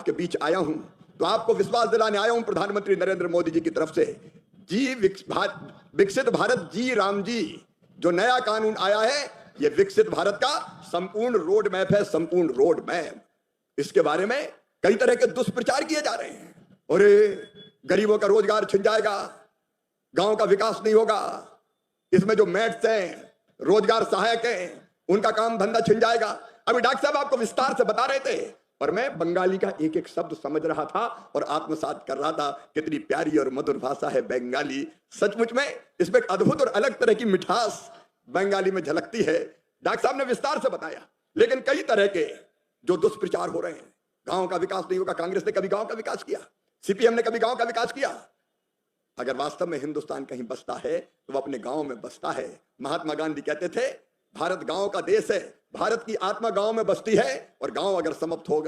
आपके बीच आया हूं तो आपको विश्वास दिलाने आया हूं प्रधानमंत्री नरेंद्र मोदी जी की तरफ से विकसित भारत जी राम जी जो नया कानून आया है, यह विकसित भारत का संपूर्ण रोड मैप है, संपूर्ण रोड मैप। इसके बारे में कई तरह के दुष्प्रचार किए जा रहे हैं। और गरीबों का रोजगार छिन जाएगा, गांव का विकास नहीं होगा, इसमें जो मैट्स हैं, रोजगार सहायक हैं, उनका काम धंधा छिन जाएगा। अभी डॉक्टर साहब आपको विस्तार से बता रहे थे और मैं बंगाली का एक एक शब्द समझ रहा था और आत्मसात कर रहा था। कितनी प्यारी और मधुर भाषा है बंगाली, सचमुच में इसमें एक अद्भुत और अलग तरह की मिठास बंगाली में झलकती है। डॉक्टर साहब ने विस्तार से बताया, लेकिन कई तरह के जो दुष्प्रचार हो रहे हैं, गांव का विकास नहीं होगा। कांग्रेस ने कभी गांव का विकास किया? सीपीएम ने कभी गांव का विकास किया? अगर वास्तव में हिंदुस्तान कहीं बसता है तो वो अपने गांव में बसता है। महात्मा गांधी कहते थे भारत गांव का देश है, भारत की आत्मा गांव में बसती है और गांव अगर समाप्त हो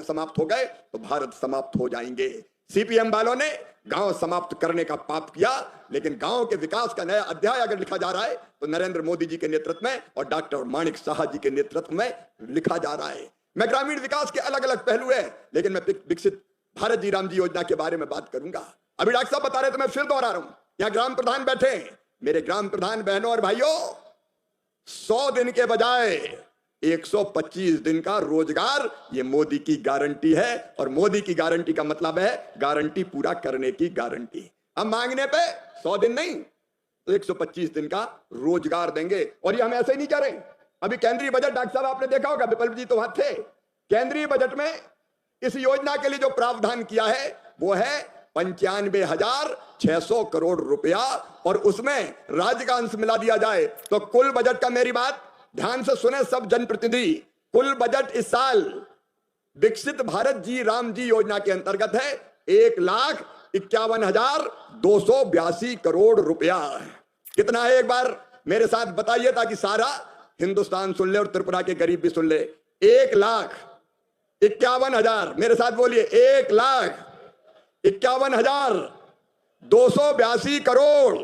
गए तो भारत समाप्त हो जाएंगे। सीपीएम वालों ने गांव समाप्त करने का पाप किया, लेकिन गांव के विकास का नया अध्याय अगर लिखा जा रहा है तो नरेंद्र मोदी जी के नेतृत्व में और डॉक्टर माणिक साहा जी के नेतृत्व में लिखा जा रहा है। मैं ग्रामीण विकास के अलग अलग पहलू है, लेकिन मैं विकसित भारत जी राम जी योजना के बारे में बात करूंगा। अभी डॉक्टर साहब बता रहे थे, मैं फिर दोहरा रहा हूं। यहां ग्राम प्रधान बैठे हैं, मेरे ग्राम प्रधान बहनों और भाइयों, 100 दिन के बजाय 125 दिन का रोजगार ये मोदी की गारंटी है। और मोदी की गारंटी का मतलब है गारंटी पूरा करने की गारंटी। हम मांगने पे 100 दिन नहीं, 125 दिन का रोजगार देंगे। और ये हम ऐसे ही नहीं कह रहे। अभी केंद्रीय बजट डॉक्टर साहब आपने देखा होगा, विपल जी तो वहां थे, केंद्रीय बजट में इस योजना के लिए जो प्रावधान किया है वो है 95,600 करोड़ रुपया, और उसमें राज्य का अंश मिला दिया जाए तो कुल बजट का, मेरी बात ध्यान से सुने सब जनप्रतिनिधि, कुल बजट इस साल विकसित भारत जी राम जी योजना के अंतर्गत है 1,51,282 करोड़ रुपया। कितना है एक बार मेरे साथ बताइए ताकि सारा हिंदुस्तान सुन ले और त्रिपुरा के गरीब भी सुन ले। 1,51,000, मेरे साथ बोलिए, 1,51,282 करोड़।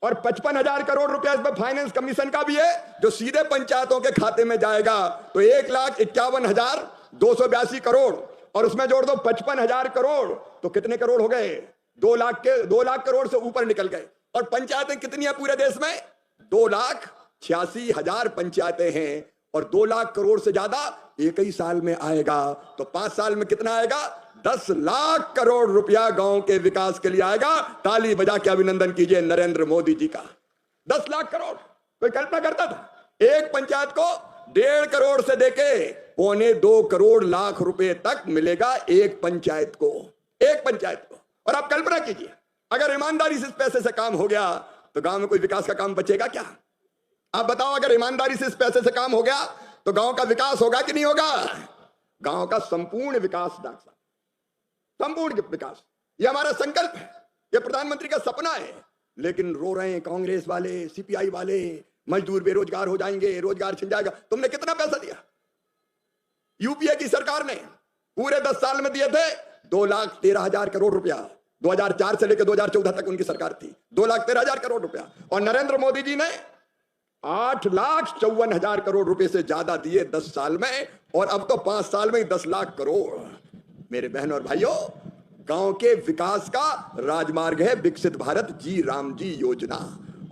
और 55,000 करोड़ रुपया इसमें फाइनेंस कमीशन का भी है जो सीधे पंचायतों के खाते में जाएगा। तो 1,51,282 करोड़ और उसमें जोड़ दो 55,000 करोड़ तो कितने करोड़ हो गए? 2 लाख करोड़ से ऊपर निकल गए। और पंचायतें कितनी है पूरे देश में? 2,86,000 पंचायतें हैं और 2 लाख करोड़ से ज्यादा एक ही साल में आएगा। तो 5 साल में कितना आएगा? 10 लाख करोड़ रुपया गांव के विकास के लिए आएगा। ताली बजा के अभिनंदन कीजिए नरेंद्र मोदी जी का। 10 लाख करोड़ कोई कल्पना करता था? एक पंचायत को 1.5 करोड़ से देके 1.25 करोड़ लाख रुपए तक मिलेगा एक पंचायत को। और आप कल्पना कीजिए अगर ईमानदारी से इस पैसे से काम हो गया तो गांव में कोई विकास का काम बचेगा क्या? आप बताओ, अगर ईमानदारी से इस पैसे से काम हो गया तो गांव का विकास होगा कि नहीं होगा? गांव का संपूर्ण विकास, डॉक्टर साहब, संपूर्ण विकास, ये हमारा संकल्प है, ये प्रधानमंत्री का सपना है। लेकिन रो रहे हैं कांग्रेस वाले, सीपीआई वाले, मजदूर बेरोजगार हो जाएंगे, रोजगार छिन जाएगा। तुमने कितना पैसा दिया? यूपीए की सरकार ने पूरे 10 साल में दिए थे 2,13,000 करोड़ रुपया। 2004 से लेकर 2014 तक उनकी सरकार थी, 2,13,000 करोड़ रुपया। और नरेंद्र मोदी जी ने 8,54,000 करोड़ रुपए से ज्यादा दिए 10 साल में, और अब तो 5 साल में 10 लाख करोड़। मेरे बहन और भाइयों, गांव के विकास का राजमार्ग है विकसित भारत जी राम जी योजना।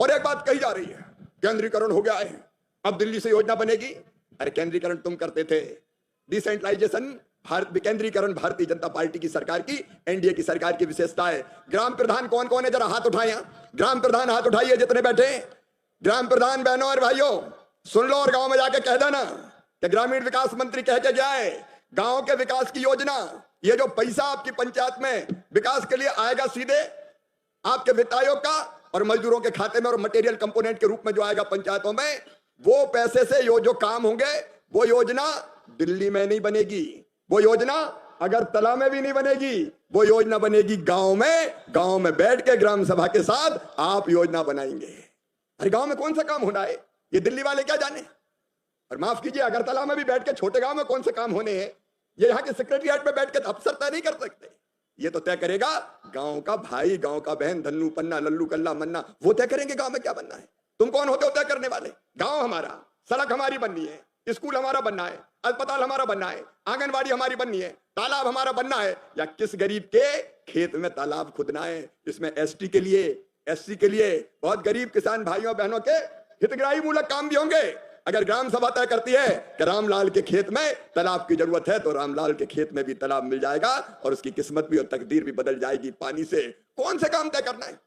और एक बात कही जा रही है, केंद्रीकरण हो गया है, अब दिल्ली से योजना बनेगी। अरे केंद्रीकरण तुम करते थे, डिसेंट्रलाइजेशन विकेंद्रीकरण भारतीय जनता पार्टी की सरकार की, एनडीए की सरकार की विशेषता है। ग्राम प्रधान कौन कौन है? जरा हाथ उठाइए, ग्राम प्रधान हाथ उठाइए जितने बैठे। ग्राम प्रधान बहनों और भाइयों सुन लो और गांव में जाके कह देना कि ग्रामीण विकास मंत्री कह के जाए, गांव के विकास की योजना, ये जो पैसा आपकी पंचायत में विकास के लिए आएगा सीधे आपके वित्त आयोग का और मजदूरों के खाते में और मटेरियल कंपोनेंट के रूप में जो आएगा पंचायतों में, वो पैसे से जो काम होंगे वो योजना दिल्ली में नहीं बनेगी, वो योजना अगरतला में भी नहीं बनेगी, वो योजना बनेगी गांव में बैठ के ग्राम सभा के साथ आप योजना बनाएंगे। अरे गांव में कौन सा काम होना है ये दिल्ली वाले क्या जाने? और माफ कीजिए, अगरतला में भी बैठ के छोटे गांव में कौन से काम होने हैं ये यहाँ के सेक्रेटरिएट में बैठ के अफसर तय नहीं कर सकते। ये तो तय करेगा गांव का भाई, गांव का बहन, धन्नू पन्ना, लल्लू कल्ला मन्ना, वो तय करेंगे गांव में क्या बनना है। तुम कौन होते हो तय करने वाले? गांव हमारा, सड़क हमारी बननी है, स्कूल हमारा बनना है, अस्पताल हमारा बनना है, आंगनबाड़ी हमारी बननी है, तालाब हमारा बनना है, या किस गरीब के खेत में तालाब खुदना है। इसमें एसटी के लिए, एससी के लिए, बहुत गरीब किसान भाइयों बहनों के हितग्राही मूलक काम भी होंगे। अगर ग्राम सभा तय करती है कि रामलाल के खेत में तालाब की जरूरत है, तो रामलाल के खेत में भी तालाब मिल जाएगा और उसकी किस्मत भी और तकदीर भी बदल जाएगी पानी से। कौन से काम तय करना है,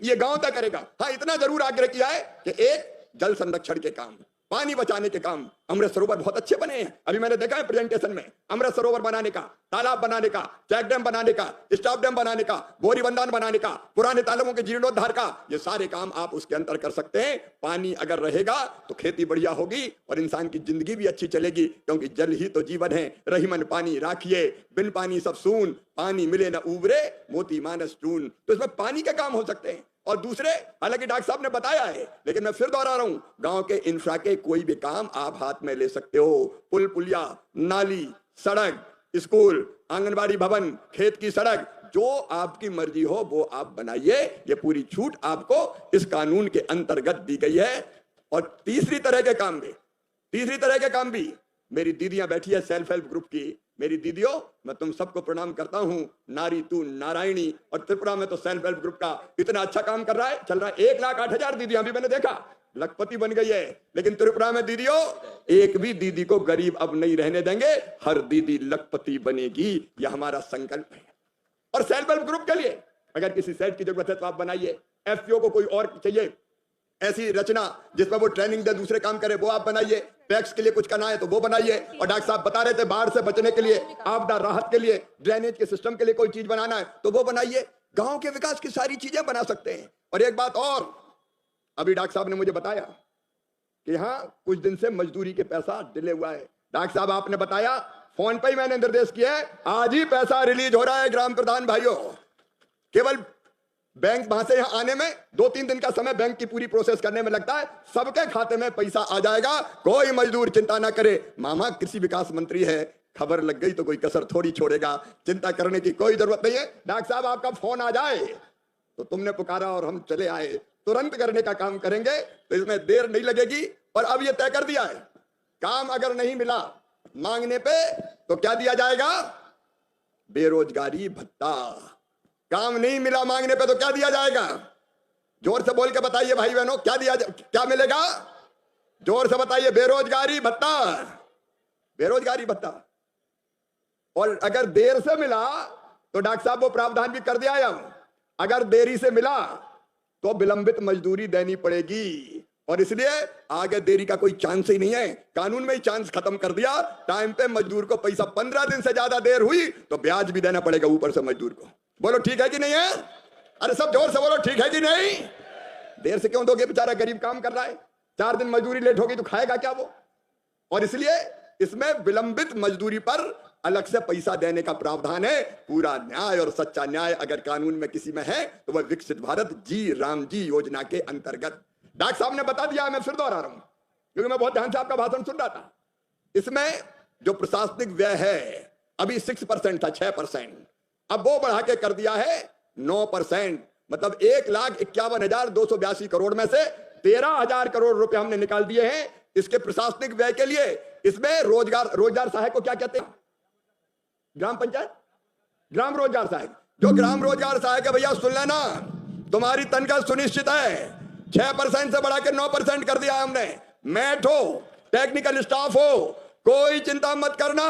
ये गांव तय करेगा। हाँ, इतना जरूर आग्रह किया है कि एक जल संरक्षण के काम, पानी बचाने के काम, अमृत सरोवर बहुत अच्छे बने हैं। अभी मैंने देखा है प्रेजेंटेशन में, अमृत सरोवर बनाने का, तालाब बनाने का, चेक डैम बनाने का, स्टॉप डैम बनाने का, बोरी बंधान बनाने का, पुराने तालाबों के जीर्णोद्धार का, ये सारे काम आप उसके अंदर कर सकते हैं। पानी अगर रहेगा तो खेती बढ़िया होगी और इंसान की जिंदगी भी अच्छी चलेगी, क्योंकि जल ही तो जीवन है। रही मन पानी राखिए, बिन पानी सब सून, पानी मिले न उबरे, मोती मानस चून। तो इसमें पानी के काम हो सकते हैं। और दूसरे, हालांकि डॉक्टर साहब ने बताया है, लेकिन मैं फिर दोहरा रहा हूं, गांव के इंफ्रा के कोई भी काम आप हाथ में ले सकते हो। पुल पुलिया, नाली, सड़क, स्कूल, आंगनबाड़ी भवन, खेत की सड़क, जो आपकी मर्जी हो वो आप बनाइए। ये पूरी छूट आपको इस कानून के अंतर्गत दी गई है। और तीसरी तरह के काम भी, मेरी दीदियां बैठी है सेल्फ हेल्प ग्रुप की, मेरी दीदियों, मैं तुम सबको प्रणाम करता हूं। नारी तू नारायणी। और त्रिपुरा में तो सेल्फ हेल्प ग्रुप का इतना अच्छा काम कर रहा है, चल रहा है। 1,08,000 दीदियां भी मैंने देखा, लखपति बन गई है। लेकिन त्रिपुरा में दीदियों, एक भी दीदी को गरीब अब नहीं रहने देंगे, हर दीदी लखपति बनेगी, यह हमारा संकल्प है। और सेल्फ हेल्प ग्रुप के लिए अगर किसी सेट की जरूरत है तो आप बनाइए। एफपीओ को कोई और चाहिए ऐसी रचना जिसमें वो ट्रेनिंग दे, दूसरे काम करे, वो आप बनाइए। टैक्स के लिए कुछ करना है तो वो बनाइए। और डॉक्टर साहब बता रहे थे, बाढ़ से बचने के लिए, आपदा राहत के लिए, ड्रेनेज के सिस्टम के लिए कोई चीज बनाना है तो वो बनाइए। गांव के विकास की सारी चीजें बना सकते हैं। और एक बात और, अभी डॉक्टर साहब ने मुझे बताया कि हाँ, कुछ दिन से मजदूरी के पैसा डिले हुआ है। डॉक्टर साहब आपने बताया, फोन पर ही मैंने निर्देश किया है, आज ही पैसा रिलीज हो रहा है। ग्राम प्रधान भाइयों, केवल बैंक वहां से यहां आने में 2-3 दिन का समय बैंक की पूरी प्रोसेस करने में लगता है, सबके खाते में पैसा आ जाएगा। कोई मजदूर चिंता ना करे। मामा कृषि विकास मंत्री है, खबर लग गई तो कोई कसर थोड़ी छोड़ेगा। चिंता करने की कोई जरूरत नहीं है। डॉक्टर साहब आपका फोन आ जाए तो तुमने पुकारा और हम चले आए, तुरंत करने का काम करेंगे, तो इसमें देर नहीं लगेगी। और अब यह तय कर दिया है, काम अगर नहीं मिला मांगने पे तो क्या दिया जाएगा? बेरोजगारी भत्ता। काम नहीं मिला मांगने पे तो क्या दिया जाएगा? जोर से बोल के बताइए भाई बहनों, क्या मिलेगा? जोर से बताइए। बेरोजगारी भत्ता, बेरोजगारी भत्ता। और अगर देर से मिला तो डॉक्टर साहब वो प्रावधान भी कर दिया है। अगर देरी से मिला तो विलंबित मजदूरी देनी पड़ेगी। और इसलिए आगे देरी का कोई चांस ही नहीं है, कानून में ही चांस खत्म कर दिया। टाइम पे मजदूर को पैसा, 15 दिन से ज्यादा देर हुई तो ब्याज भी देना पड़ेगा ऊपर से मजदूर को। बोलो ठीक है कि नहीं है? अरे सब जोर से बोलो, ठीक है कि नहीं? देर से क्यों दोगे? बेचारा गरीब काम कर रहा है, 4 दिन मजदूरी लेट होगी तो खाएगा क्या वो? और इसलिए इसमें विलंबित मजदूरी पर अलग से पैसा देने का प्रावधान है। पूरा न्याय और सच्चा न्याय अगर कानून में किसी में है तो वह विकसित भारत जी राम जी योजना के अंतर्गत। डॉक्टर साहब ने बता दिया, मैं फिर दोहरा रहा हूं क्योंकि मैं बहुत ध्यान से आपका भाषण सुन रहा था। इसमें जो प्रशासनिक व्यय है अभी 6% था, 6%, अब वो बढ़ा के कर दिया है 9%। मतलब 1,51,282 करोड़ में से 13,000 करोड़ रुपए हमने निकाल दिए हैं इसके प्रशासनिक व्यय के लिए। इसमें रोजगार सहायक को क्या कहते हैं? ग्राम पंचायत, ग्राम रोजगार सहायक। जो ग्राम रोजगार सहायक है भैया सुन लेना, तुम्हारी तनख्वाह सुनिश्चित है। 6% से बढ़ा के 9% कर दिया हमने। मैट हो, टेक्निकल स्टाफ हो, कोई चिंता मत करना,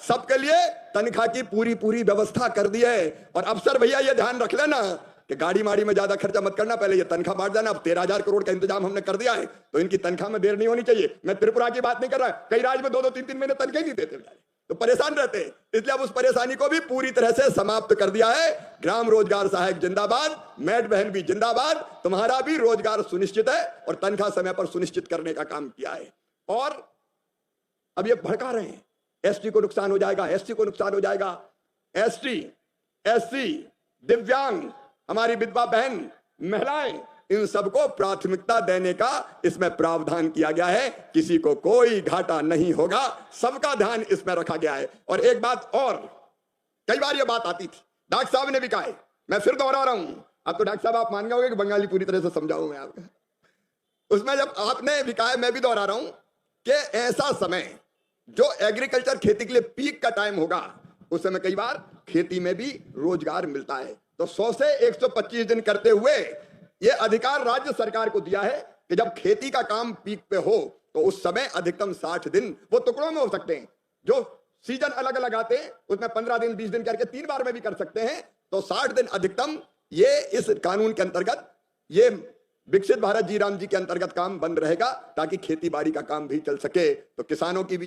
सबके लिए तनख्वाह की पूरी व्यवस्था कर दी है। और अफसर भैया ये ध्यान रख लेना कि गाड़ी माड़ी में ज्यादा खर्चा मत करना, पहले ये तनख्वाह बांट देना। अब 13,000 करोड़ का इंतजाम हमने कर दिया है तो इनकी तनख्वाह में देर नहीं होनी चाहिए। मैं त्रिपुरा की बात नहीं कर रहा, कई राज्य में 2-2, 3-3 महीने तनख्वाह नहीं देते तो परेशान रहते, इसलिए अब उस परेशानी को भी पूरी तरह से समाप्त कर दिया है। ग्राम रोजगार सहायक जिंदाबाद, मैट बहन भी जिंदाबाद, तुम्हारा भी रोजगार सुनिश्चित है और तनख्वाह समय पर सुनिश्चित करने का काम किया है। और अब ये भड़का रहे हैं, एसटी को नुकसान हो जाएगा, एसटी को नुकसान हो जाएगा। एसटी, एससी, दिव्यांग, हमारी विधवा बहन, महिलाएं, इन सबको प्राथमिकता देने का इसमें प्रावधान किया गया है। किसी को कोई घाटा नहीं होगा, सबका ध्यान इसमें रखा गया है। और एक बात और, कई बार ये बात आती थी, डॉक्टर साहब ने भी कहा है, मैं फिर दोहरा रहा हूं। अब तो डॉक्टर साहब आप मान गए कि बंगाली पूरी तरह से समझाऊं मैं आपको। उसमें जब आपने भी कहा है, मैं भी दोहरा रहा हूं कि ऐसा समय जो एग्रीकल्चर खेती के लिए पीक का टाइम होगा, उस समय कई बार खेती में भी रोजगार मिलता है। तो 100 से 125 दिन करते हुए यह अधिकार राज्य सरकार को दिया है कि जब खेती का काम पीक पे हो तो उस समय अधिकतम 60 दिन वो टुकड़ों में हो सकते हैं। जो सीजन अलग अलग आते हैं उसमें 15 दिन 20 दिन करके 3 बार में भी कर सकते हैं। तो 60 दिन अधिकतम ये इस कानून के अंतर्गत ये विकसित भारत जी राम जी के अंतर्गत काम बंद रहेगा, ताकि खेती बाड़ी का काम भी चल सके। तो किसानों की भी